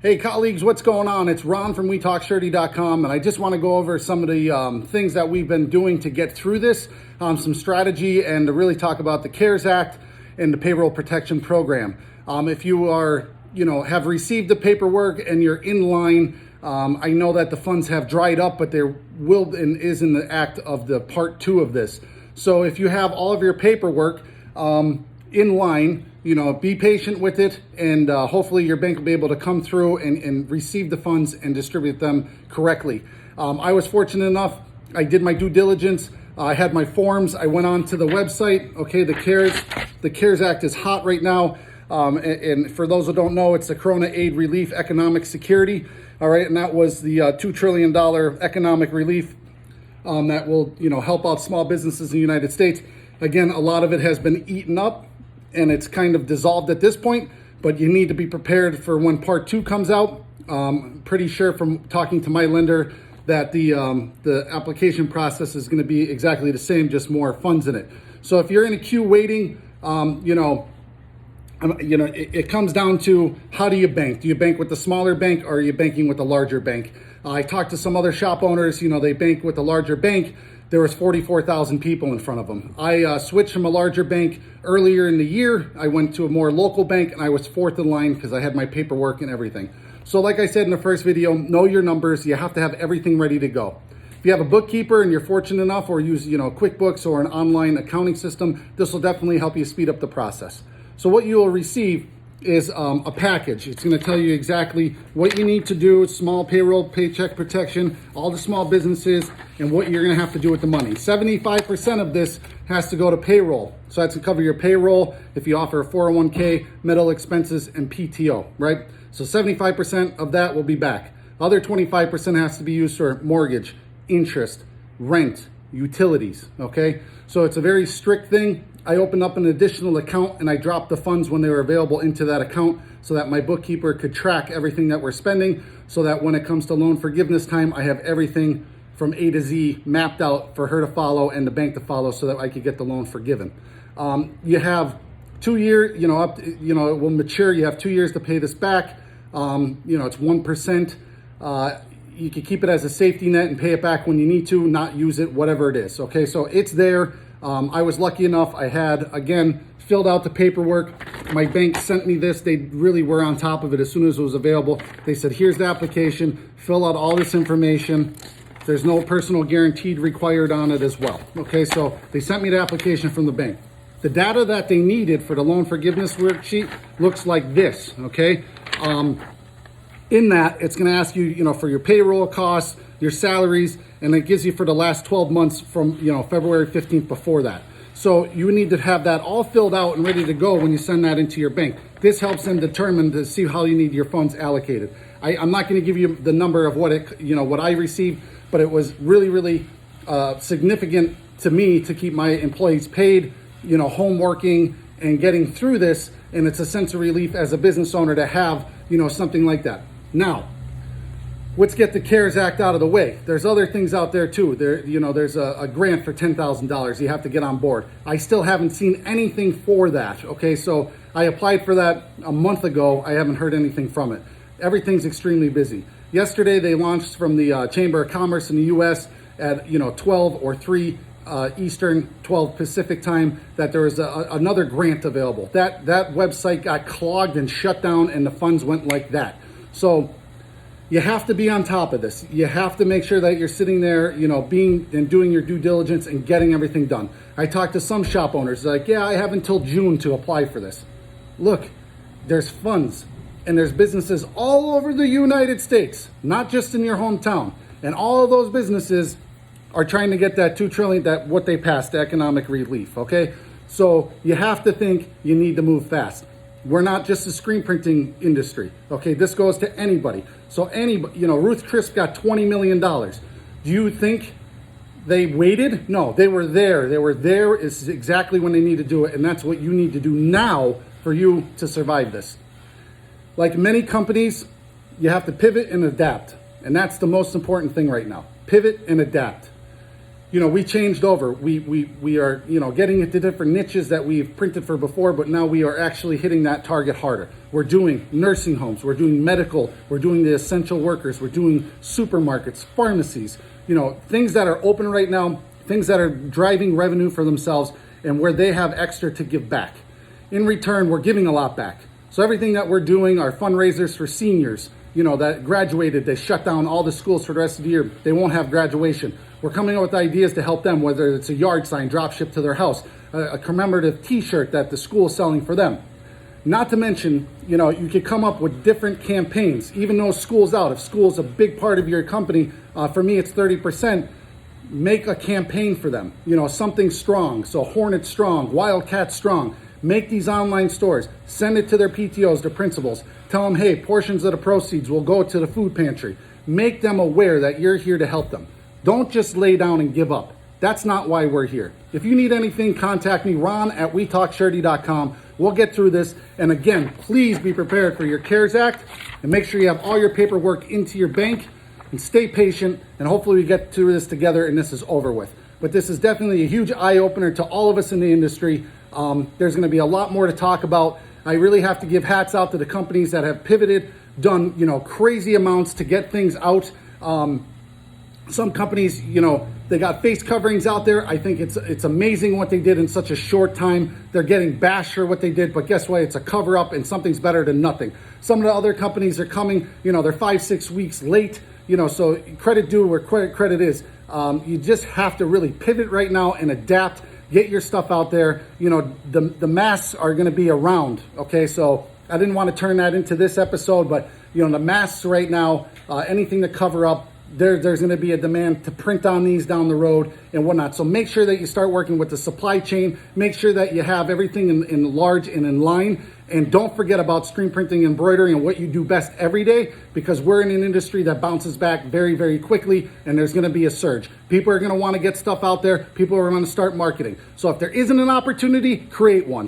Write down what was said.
Hey colleagues, what's going on? It's Ron from WeTalkShirty.com, and I just want to go over some of the things that we've been doing to get through this, some strategy, and to really talk about the CARES Act and the Payroll Protection Program. If you are, have received the paperwork and you're in line, I know that the funds have dried up, but there will and is in the act of the part 2 of this. So if you have all of your paperwork in line, be patient with it, and hopefully your bank will be able to come through and receive the funds and distribute them correctly. I was fortunate enough, I did my due diligence, I had my forms, I went on to the website. Okay, the CARES Act is hot right now, and for those who don't know, it's the Corona Aid Relief Economic Security, all right, and that was the $2 trillion economic relief that will help out small businesses in the United States. Again, a lot of it has been eaten up, and it's kind of dissolved at this point, but you need to be prepared for when part 2 comes out. Pretty sure from talking to my lender that the application process is going to be exactly the same, just more funds in it. So if you're in a queue waiting, it comes down to, how do you bank? Do you bank with the smaller bank, or are you banking with the larger bank? I talked to some other shop owners, they bank with the larger bank. There was 44,000 people in front of them. I switched from a larger bank earlier in the year. I went to a more local bank, and I was fourth in line because I had my paperwork and everything. So like I said in the first video, know your numbers. You have to have everything ready to go. If you have a bookkeeper and you're fortunate enough, or use QuickBooks or an online accounting system, this will definitely help you speed up the process. So what you will receive is a package. It's going to tell you exactly what you need to do, small payroll, paycheck protection, all the small businesses, and what you're going to have to do with the money. 75% of this has to go to payroll. So that's to cover your payroll if you offer a 401k, medical expenses, and PTO, right? So 75% of that will be back. Other 25% has to be used for mortgage, interest, rent, utilities, okay? So it's a very strict thing. I opened up an additional account, and I dropped the funds when they were available into that account so that my bookkeeper could track everything that we're spending, so that when it comes to loan forgiveness time, I have everything from A to Z mapped out for her to follow and the bank to follow, so that I could get the loan forgiven. You have 2 years, it will mature. You have 2 years to pay this back. It's 1%. You can keep it as a safety net and pay it back when you need to, not use it, whatever it is. Okay, so it's there. I was lucky enough. I had, again, filled out the paperwork. My bank sent me this. They really were on top of it as soon as it was available. They said, here's the application, fill out all this information. There's no personal guarantee required on it as well. Okay, so they sent me the application from the bank. The data that they needed for the loan forgiveness worksheet looks like this, okay? In that, it's going to ask you, for your payroll costs, your salaries, and it gives you for the last 12 months from, February 15th before that. So you need to have that all filled out and ready to go when you send that into your bank. This helps them determine to see how you need your funds allocated. I'm not going to give you the number of what I received, but it was really, really significant to me to keep my employees paid, home working and getting through this. And it's a sense of relief as a business owner to have, something like that. Now, let's get the CARES Act out of the way. There's other things out there too. There's a grant for $10,000. You have to get on board. I still haven't seen anything for that. Okay, so I applied for that a month ago. I haven't heard anything from it. Everything's extremely busy. Yesterday, they launched from the Chamber of Commerce in the U.S. at 12 or 3 Eastern, 12 Pacific time, that there was another grant available. That website got clogged and shut down, and the funds went like that. So you have to be on top of this. You have to make sure that you're sitting there, being and doing your due diligence and getting everything done. I talked to some shop owners, like, yeah, I have until June to apply for this. Look, there's funds and there's businesses all over the United States, not just in your hometown. And all of those businesses are trying to get that $2 trillion, that what they passed, the economic relief, okay? So you have to think you need to move fast. We're not just a screen printing industry, okay? This goes to anybody. So anybody, Ruth Chris got $20 million. Do you think they waited? No, they were there. They were there is exactly when they need to do it, and that's what you need to do now for you to survive this. Like many companies, you have to pivot and adapt, and that's the most important thing right now. Pivot and adapt. we changed over. We are, getting into different niches that we've printed for before, but now we are actually hitting that target harder. We're doing nursing homes, we're doing medical, we're doing the essential workers, we're doing supermarkets, pharmacies, things that are open right now, things that are driving revenue for themselves and where they have extra to give back. In return, we're giving a lot back. So everything that we're doing, our fundraisers for seniors, that graduated, they shut down all the schools for the rest of the year. They won't have graduation. We're coming up with ideas to help them, whether it's a yard sign, drop ship to their house, a commemorative t-shirt that the school is selling for them. Not to mention, you could come up with different campaigns, even though school's out. If school's a big part of your company, for me, it's 30%. Make a campaign for them, something strong. So Hornet Strong, Wildcat Strong. Make these online stores, send it to their PTOs, their principals. Tell them, hey, portions of the proceeds will go to the food pantry. Make them aware that you're here to help them. Don't just lay down and give up. That's not why we're here. If you need anything, contact me, ron@wetalkshirty.com. We'll get through this. And again, please be prepared for your CARES Act and make sure you have all your paperwork into your bank and stay patient. And hopefully we get through this together and this is over with. But this is definitely a huge eye-opener to all of us in the industry. There's going to be a lot more to talk about. I really have to give hats out to the companies that have pivoted, done, crazy amounts to get things out. Some companies, they got face coverings out there. I think it's amazing what they did in such a short time. They're getting bashed for what they did, but guess what? It's a cover up and something's better than nothing. Some of the other companies are coming, they're 5-6 weeks late, so credit due where credit is. You just have to really pivot right now and adapt. Get your stuff out there. The masks are going to be around. Okay, so I didn't want to turn that into this episode, but the masks right now, anything to cover up, there's going to be a demand to print on these down the road and whatnot. So make sure that you start working with the supply chain. Make sure that you have everything in large and in line. And don't forget about screen printing, embroidery, and what you do best every day, because we're in an industry that bounces back very, very quickly, and there's going to be a surge. People are going to want to get stuff out there. People are going to start marketing. So if there isn't an opportunity, create one.